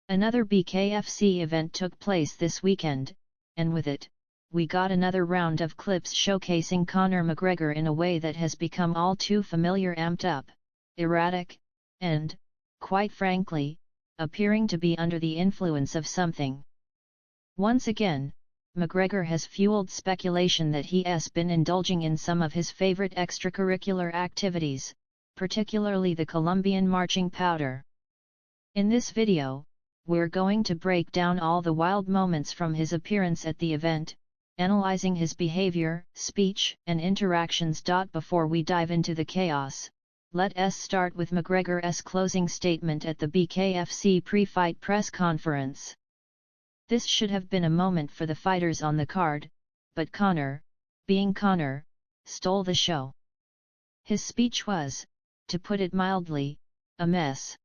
Another BKFC event took place this weekend, and with it, we got another round of clips showcasing Conor McGregor in a way that has become all too familiar, amped up, erratic, and, quite frankly, appearing to be under the influence of something. Once again, McGregor has fueled speculation that he has been indulging in some of his favorite extracurricular activities, particularly the Colombian marching powder. In this video, we're going to break down all the wild moments from his appearance at the event, analyzing his behavior, speech, and interactions. Before we dive into the chaos, let's start with McGregor's closing statement at the BKFC pre-fight press conference. This should have been a moment for the fighters on the card, but Conor, being Conor, stole the show. His speech was, to put it mildly, a mess.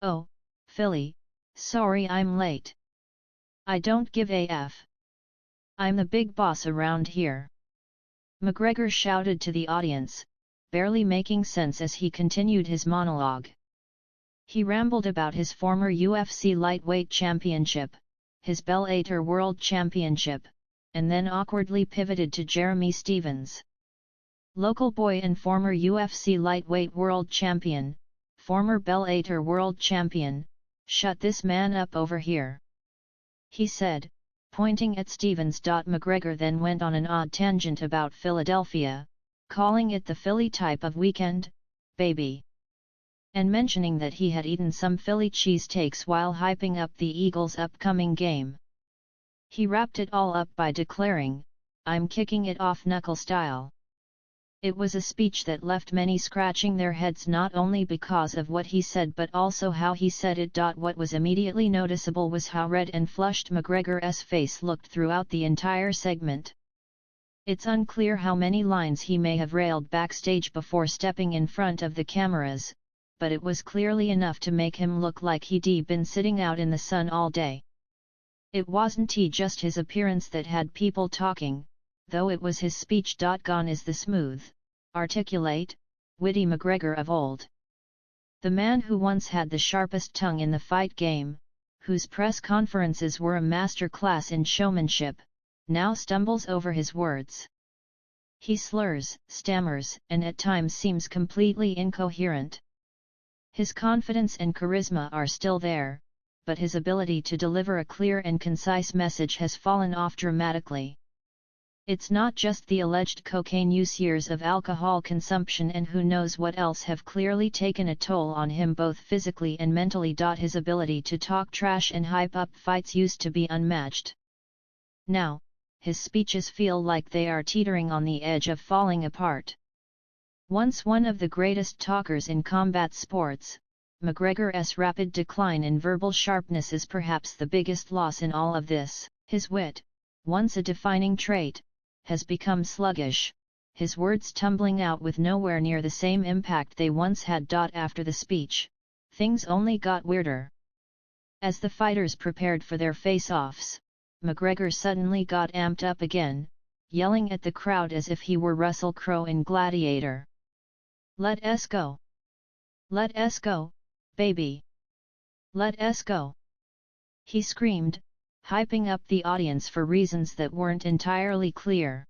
"Oh, Philly, sorry I'm late. I don't give a f. I'm the big boss around here," McGregor shouted to the audience, barely making sense as he continued his monologue. He rambled about his former UFC lightweight championship, his Bellator World Championship, and then awkwardly pivoted to Jeremy Stephens. Local boy and former UFC lightweight world champion, former Bellator world champion, shut this man up over here, he said, pointing at Stephens. McGregor then went on an odd tangent about Philadelphia, calling it the Philly type of weekend, baby, and mentioning that he had eaten some Philly cheesesteaks while hyping up the Eagles' upcoming game. He wrapped it all up by declaring, "I'm kicking it off knuckle style." It was a speech that left many scratching their heads, not only because of what he said but also how he said it. What was immediately noticeable was how red and flushed McGregor's face looked throughout the entire segment. It's unclear how many lines he may have railed backstage before stepping in front of the cameras, but it was clearly enough to make him look like he'd been sitting out in the sun all day. It wasn't just his appearance that had people talking, though it was his speech. Gone is the smooth, articulate, witty McGregor of old. The man who once had the sharpest tongue in the fight game, whose press conferences were a master class in showmanship, now stumbles over his words. He slurs, stammers, and at times seems completely incoherent. His confidence and charisma are still there, but his ability to deliver a clear and concise message has fallen off dramatically. It's not just the alleged cocaine use, years of alcohol consumption and who knows what else have clearly taken a toll on him both physically and mentally. His ability to talk trash and hype up fights used to be unmatched. Now, his speeches feel like they are teetering on the edge of falling apart. Once one of the greatest talkers in combat sports, McGregor's rapid decline in verbal sharpness is perhaps the biggest loss in all of this. His wit, once a defining trait, has become sluggish, his words tumbling out with nowhere near the same impact they once had. After the speech, things only got weirder. As the fighters prepared for their face-offs, McGregor suddenly got amped up again, yelling at the crowd as if he were Russell Crowe in Gladiator. "Let's go! Let's go, baby! Let's go!" he screamed, hyping up the audience for reasons that weren't entirely clear.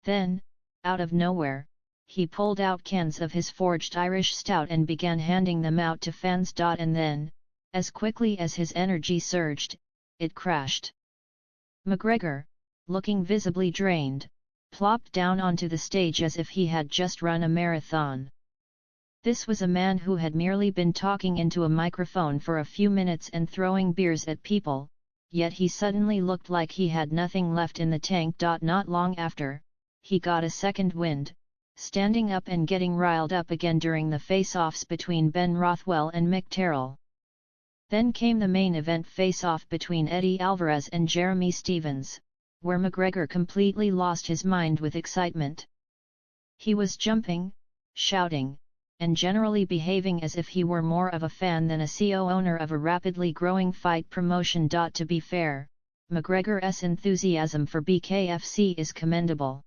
Then, out of nowhere, he pulled out cans of his forged Irish stout and began handing them out to fans. And then, as quickly as his energy surged, it crashed. McGregor, looking visibly drained, plopped down onto the stage as if he had just run a marathon. This was a man who had merely been talking into a microphone for a few minutes and throwing beers at people, yet he suddenly looked like he had nothing left in the tank. Not long after, he got a second wind, standing up and getting riled up again during the face-offs between Ben Rothwell and Mick Terrell. Then came the main event face-off between Eddie Alvarez and Jeremy Stephens, where McGregor completely lost his mind with excitement. He was jumping, shouting, and generally behaving as if he were more of a fan than a CEO owner of a rapidly growing fight promotion. To be fair, McGregor's enthusiasm for BKFC is commendable.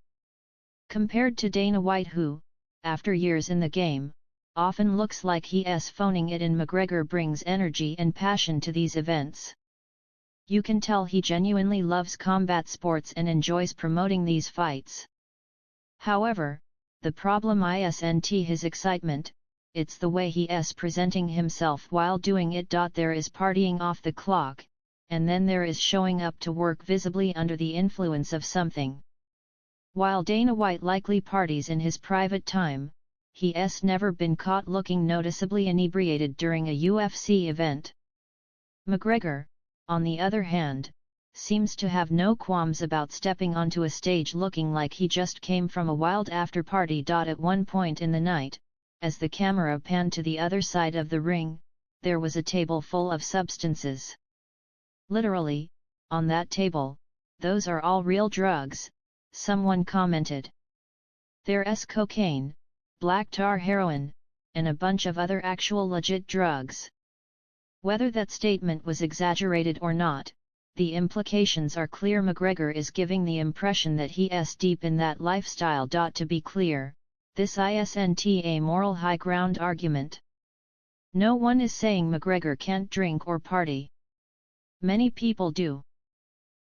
Compared to Dana White, who, after years in the game, often looks like he's phoning it in. McGregor brings energy and passion to these events. You can tell he genuinely loves combat sports and enjoys promoting these fights. However, the problem isn't his excitement, it's the way he's presenting himself while doing it. There is partying off the clock, and then there is showing up to work visibly under the influence of something. While Dana White likely parties in his private time, he's never been caught looking noticeably inebriated during a UFC event. McGregor, on the other hand, seems to have no qualms about stepping onto a stage looking like he just came from a wild after-party. At one point in the night, as the camera panned to the other side of the ring, there was a table full of substances. Literally, on that table, those are all real drugs, someone commented. There's cocaine, black tar heroin, and a bunch of other actual legit drugs. Whether that statement was exaggerated or not, the implications are clear. McGregor is giving the impression that he's deep in that lifestyle. To be clear, this isn't a moral high ground argument. No one is saying McGregor can't drink or party. Many people do.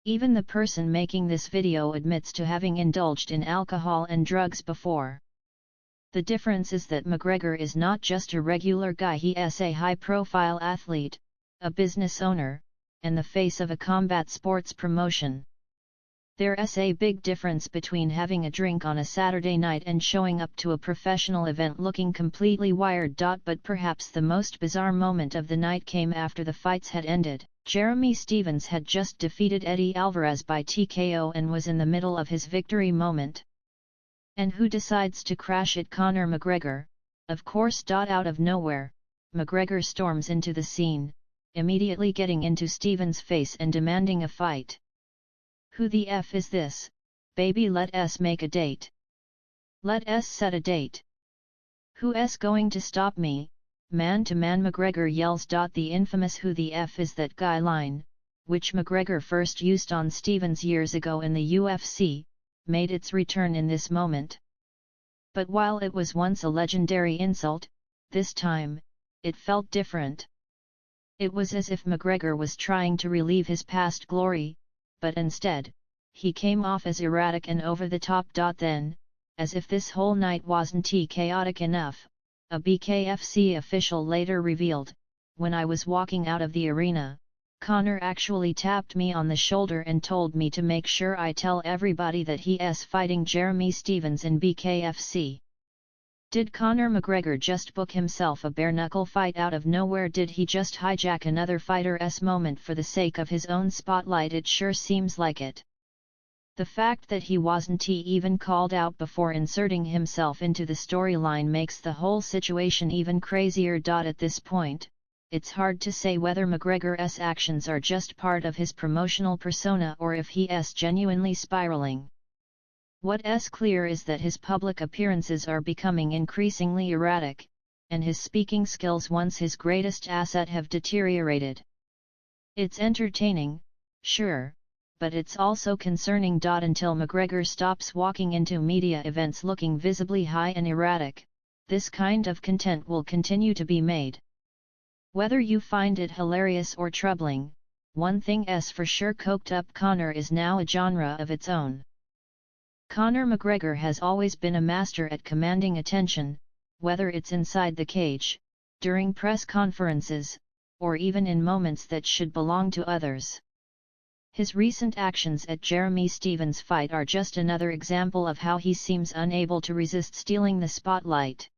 Even the person making this video admits to having indulged in alcohol and drugs before. The difference is that McGregor is not just a regular guy, he's a high-profile athlete, a business owner, and the face of a combat sports promotion. There's a big difference between having a drink on a Saturday night and showing up to a professional event looking completely wired. But perhaps the most bizarre moment of the night came after the fights had ended. Jeremy Stephens had just defeated Eddie Alvarez by TKO and was in the middle of his victory moment. And who decides to crash it? Conor McGregor, of course. Out of nowhere, McGregor storms into the scene, immediately getting into Stephens' face and demanding a fight. Who the F is this, baby? Let's make a date. Let's set a date. Who's going to stop me? Man to man, McGregor yells. The infamous "who the F is that guy" line, which McGregor first used on Stephens years ago in the UFC, made its return in this moment. But while it was once a legendary insult, this time, it felt different. It was as if McGregor was trying to relieve his past glory, but instead, he came off as erratic and over the top. Then, as if this whole night wasn't chaotic enough, a BKFC official later revealed, "When I was walking out of the arena, Conor actually tapped me on the shoulder and told me to make sure I tell everybody that he's fighting Jeremy Stephens in BKFC." Did Conor McGregor just book himself a bare-knuckle fight out of nowhere? Did he just hijack another fighter's moment for the sake of his own spotlight? It sure seems like it. The fact that he wasn't even called out before inserting himself into the storyline makes the whole situation even crazier. At this point, it's hard to say whether McGregor's actions are just part of his promotional persona or if he's genuinely spiraling. What's clear is that his public appearances are becoming increasingly erratic, and his speaking skills, once his greatest asset, have deteriorated. It's entertaining, sure, but it's also concerning. Until McGregor stops walking into media events looking visibly high and erratic, this kind of content will continue to be made. Whether you find it hilarious or troubling, one thing's for sure: coked up Conor is now a genre of its own. Conor McGregor has always been a master at commanding attention, whether it's inside the cage, during press conferences, or even in moments that should belong to others. His recent actions at Jeremy Stephens' fight are just another example of how he seems unable to resist stealing the spotlight.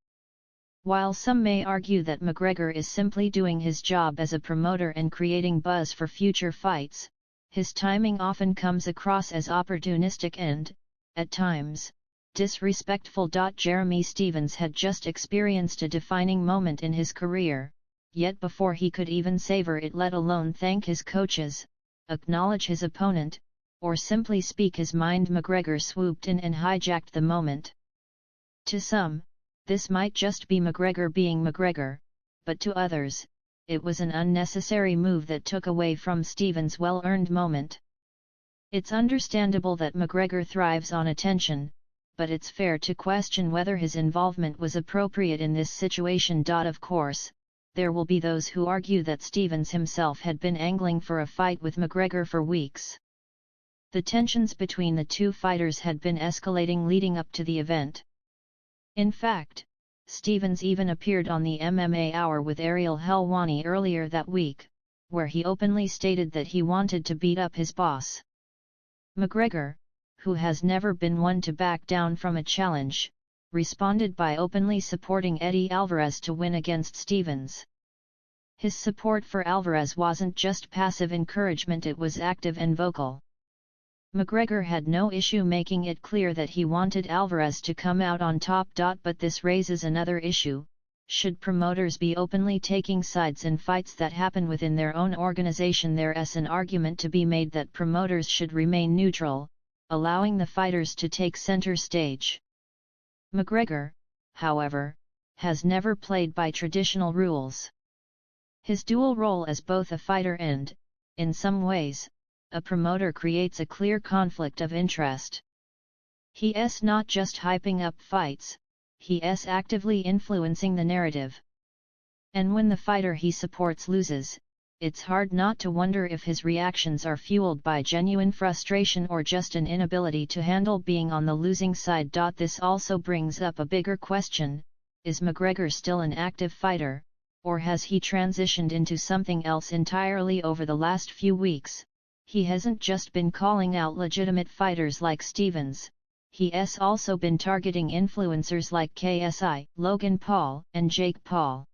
While some may argue that McGregor is simply doing his job as a promoter and creating buzz for future fights, his timing often comes across as opportunistic and, at times, disrespectful. Jeremy Stephens had just experienced a defining moment in his career, yet before he could even savor it, let alone thank his coaches, acknowledge his opponent, or simply speak his mind, McGregor swooped in and hijacked the moment. To some, this might just be McGregor being McGregor, but to others, it was an unnecessary move that took away from Stephens' well-earned moment. It's understandable that McGregor thrives on attention, but it's fair to question whether his involvement was appropriate in this situation. Of course, there will be those who argue that Stevens himself had been angling for a fight with McGregor for weeks. The tensions between the two fighters had been escalating leading up to the event. In fact, Stevens even appeared on the MMA Hour with Ariel Helwani earlier that week, where he openly stated that he wanted to beat up his boss. McGregor, who has never been one to back down from a challenge, responded by openly supporting Eddie Alvarez to win against Stevens. His support for Alvarez wasn't just passive encouragement, it was active and vocal. McGregor had no issue making it clear that he wanted Alvarez to come out on top. But this raises another issue: should promoters be openly taking sides in fights that happen within their own organization? There's an argument to be made that promoters should remain neutral, allowing the fighters to take center stage. McGregor, however, has never played by traditional rules. His dual role as both a fighter and, in some ways, a promoter creates a clear conflict of interest. He's not just hyping up fights, he's actively influencing the narrative. And when the fighter he supports loses, it's hard not to wonder if his reactions are fueled by genuine frustration or just an inability to handle being on the losing side. This also brings up a bigger question: is McGregor still an active fighter, or has he transitioned into something else entirely over the last few weeks? He hasn't just been calling out legitimate fighters like Stevens, he's also been targeting influencers like KSI, Logan Paul, and Jake Paul.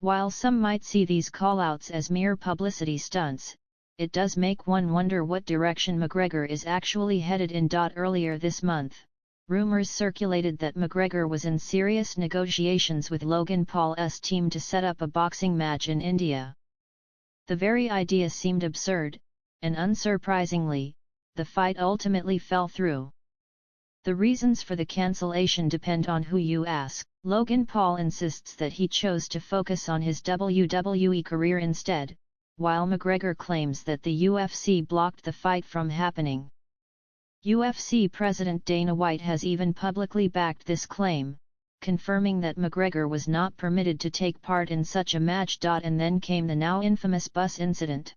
While some might see these callouts as mere publicity stunts, it does make one wonder what direction McGregor is actually headed in. Earlier this month, rumors circulated that McGregor was in serious negotiations with Logan Paul's team to set up a boxing match in India. The very idea seemed absurd, and unsurprisingly, the fight ultimately fell through. The reasons for the cancellation depend on who you ask. Logan Paul insists that he chose to focus on his WWE career instead, while McGregor claims that the UFC blocked the fight from happening. UFC President Dana White has even publicly backed this claim, confirming that McGregor was not permitted to take part in such a match. And then came the now infamous bus incident.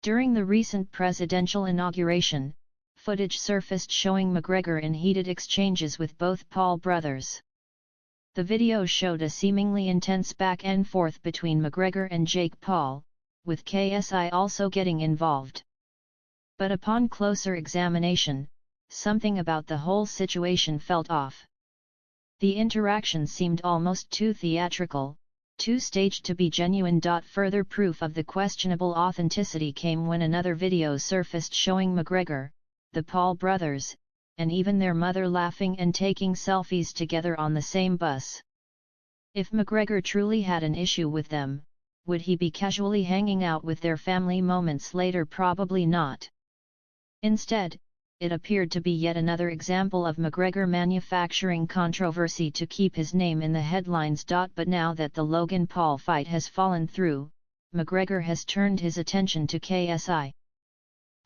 During the recent presidential inauguration, footage surfaced showing McGregor in heated exchanges with both Paul brothers. The video showed a seemingly intense back and forth between McGregor and Jake Paul, with KSI also getting involved. But upon closer examination, something about the whole situation felt off. The interaction seemed almost too theatrical, too staged to be genuine. Further proof of the questionable authenticity came when another video surfaced showing McGregor, the Paul brothers, and even their mother laughing and taking selfies together on the same bus. If McGregor truly had an issue with them, would he be casually hanging out with their family moments later? Probably not. Instead, it appeared to be yet another example of McGregor manufacturing controversy to keep his name in the headlines. But now that the Logan Paul fight has fallen through, McGregor has turned his attention to KSI.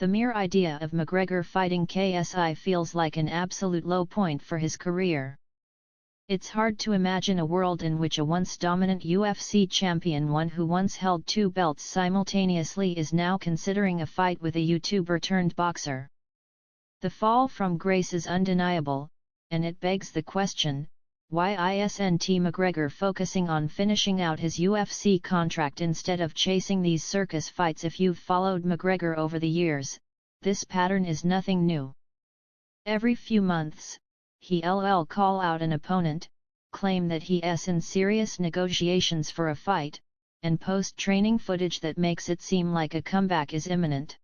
The mere idea of McGregor fighting KSI feels like an absolute low point for his career. It's hard to imagine a world in which a once dominant UFC champion, one who once held two belts simultaneously, is now considering a fight with a YouTuber turned boxer. The fall from grace is undeniable, and it begs the question, why isn't McGregor focusing on finishing out his UFC contract instead of chasing these circus fights? If you've followed McGregor over the years, this pattern is nothing new. Every few months, he'll call out an opponent, claim that he's in serious negotiations for a fight, and post training footage that makes it seem like a comeback is imminent.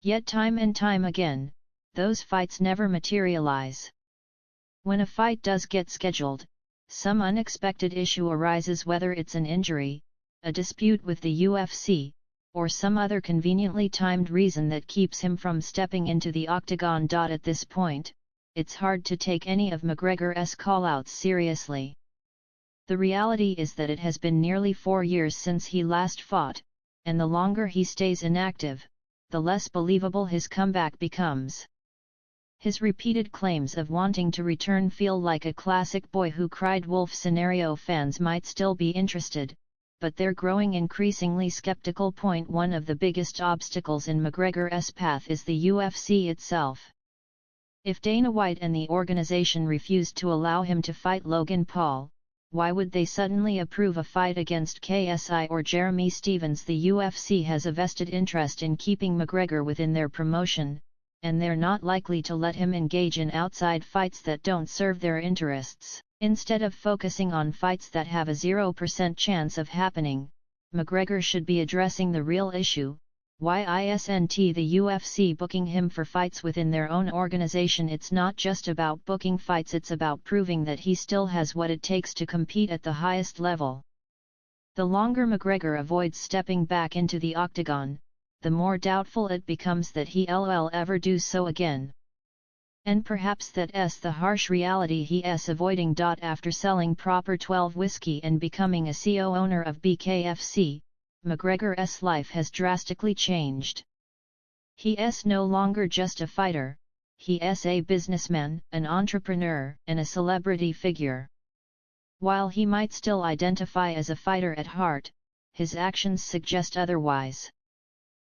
Yet time and time again, those fights never materialize. When a fight does get scheduled, some unexpected issue arises, whether it's an injury, a dispute with the UFC, or some other conveniently timed reason that keeps him from stepping into the octagon. At this point, it's hard to take any of McGregor's callouts seriously. The reality is that it has been nearly 4 years since he last fought, and the longer he stays inactive, the less believable his comeback becomes. His repeated claims of wanting to return feel like a classic boy who cried wolf scenario. Fans might still be interested, but they're growing increasingly skeptical. One of the biggest obstacles in McGregor's path is the UFC itself. If Dana White and the organization refused to allow him to fight Logan Paul, why would they suddenly approve a fight against KSI or Jeremy Stevens? The UFC has a vested interest in keeping McGregor within their promotion, and they're not likely to let him engage in outside fights that don't serve their interests. Instead of focusing on fights that have a 0% chance of happening, McGregor should be addressing the real issue: why isn't the UFC booking him for fights within their own organization? It's not just about booking fights, it's about proving that he still has what it takes to compete at the highest level. The longer McGregor avoids stepping back into the octagon, the more doubtful it becomes that he'll ever do so again. And perhaps that's the harsh reality he's avoiding. After selling Proper 12 whiskey and becoming a CEO owner of BKFC, McGregor's life has drastically changed. He's no longer just a fighter, he's a businessman, an entrepreneur, and a celebrity figure. While he might still identify as a fighter at heart, his actions suggest otherwise.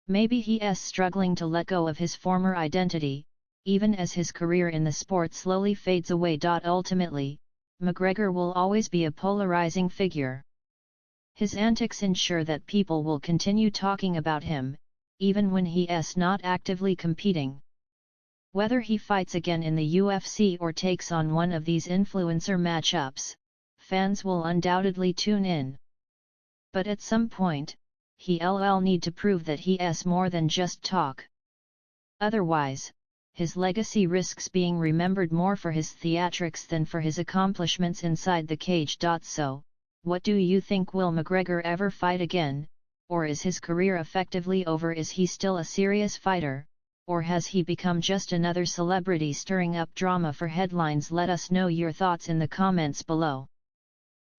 Maybe he's struggling to let go of his former identity, even as his career in the sport slowly fades away. Ultimately, McGregor will always be a polarizing figure. His antics ensure that people will continue talking about him, even when he's not actively competing. Whether he fights again in the UFC or takes on one of these influencer matchups, fans will undoubtedly tune in. But at some point, he'll need to prove that he's more than just talk. Otherwise, his legacy risks being remembered more for his theatrics than for his accomplishments inside the cage. So, what do you think? Will McGregor ever fight again, or is his career effectively over? Is he still a serious fighter, or has he become just another celebrity stirring up drama for headlines? Let us know your thoughts in the comments below.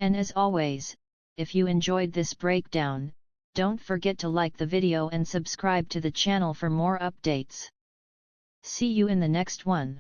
And as always, if you enjoyed this breakdown, don't forget to like the video and subscribe to the channel for more updates. See you in the next one.